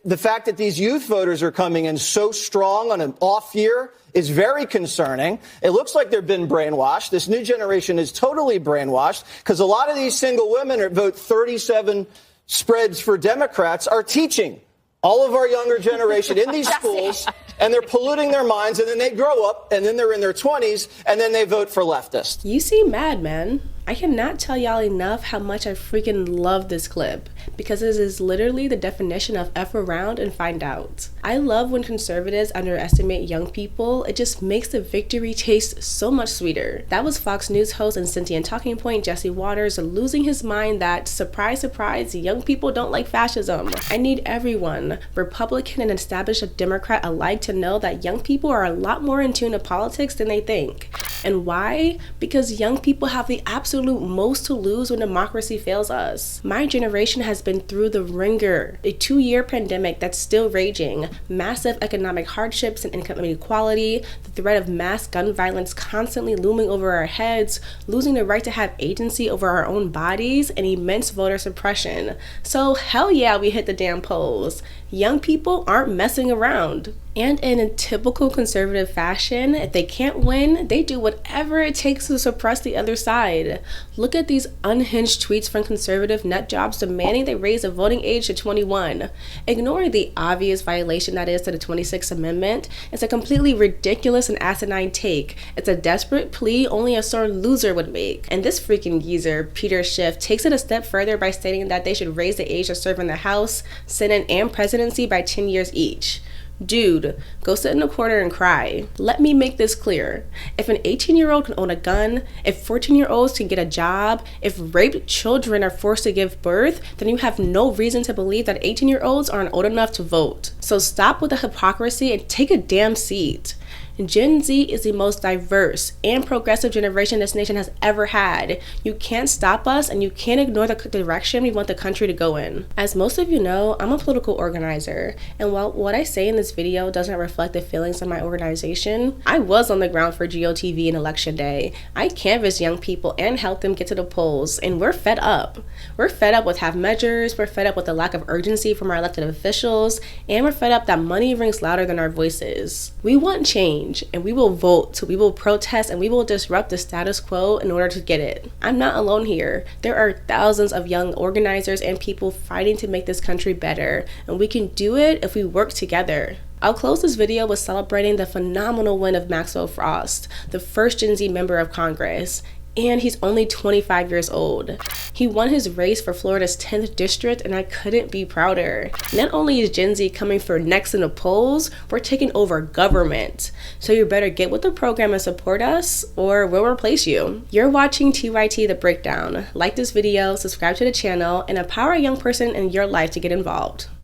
the fact that these youth voters are coming in so strong on an off year is very concerning. It looks like they've been brainwashed. This new generation is totally brainwashed because a lot of these single women who vote 37 spreads for Democrats are teaching all of our younger generation in these schools, and they're polluting their minds, and then they grow up, and then they're in their 20s, and then they vote for leftists. You seem mad, man. I cannot tell y'all enough how much I freaking love this clip, because it is literally the definition of F around and find out. I love when conservatives underestimate young people. It just makes the victory taste so much sweeter. That was Fox News host and sentient talking point Jesse Waters losing his mind that, surprise, surprise, young people don't like fascism. I need everyone, Republican and established Democrat alike, to know that young people are a lot more in tune to politics than they think. And why? Because young people have the absolute most to lose when democracy fails us. My generation has been through the ringer, a 2-year pandemic that's still raging, massive economic hardships and income inequality, the threat of mass gun violence constantly looming over our heads, losing the right to have agency over our own bodies, and immense voter suppression. So hell yeah, we hit the damn polls. Young people aren't messing around. And in a typical conservative fashion, if they can't win, they do whatever it takes to suppress the other side. Look at these unhinged tweets from conservative nutjobs demanding they raise the voting age to 21. Ignoring the obvious violation that is to the 26th Amendment, it's a completely ridiculous and asinine take. It's a desperate plea only a sore loser would make. And this freaking geezer, Peter Schiff, takes it a step further by stating that they should raise the age to serve in the House, Senate, and presidency by 10 years each. Dude, go sit in a corner and cry. Let me make this clear. If an 18-year-old can own a gun, if 14-year-olds can get a job, if raped children are forced to give birth, then you have no reason to believe that 18-year-olds aren't old enough to vote. So stop with the hypocrisy and take a damn seat. Gen Z is the most diverse and progressive generation this nation has ever had. You can't stop us, and you can't ignore the direction we want the country to go in. As most of you know, I'm a political organizer, and while what I say in this video doesn't reflect the feelings of my organization, I was on the ground for GOTV in Election Day. I canvassed young people and helped them get to the polls, and we're fed up. We're fed up with half measures, we're fed up with the lack of urgency from our elected officials, and we're fed up that money rings louder than our voices. We want change, and we will vote, we will protest, and we will disrupt the status quo in order to get it. I'm not alone here. There are thousands of young organizers and people fighting to make this country better, and we can do it if we work together. I'll close this video with celebrating the phenomenal win of Maxwell Frost, the first Gen Z member of Congress. And he's only 25 years old. He won his race for Florida's 10th district, and I couldn't be prouder. Not only is Gen Z coming for next in the polls, we're taking over government. So you better get with the program and support us, or we'll replace you. You're watching TYT The Breakdown. Like this video, subscribe to the channel, and empower a young person in your life to get involved.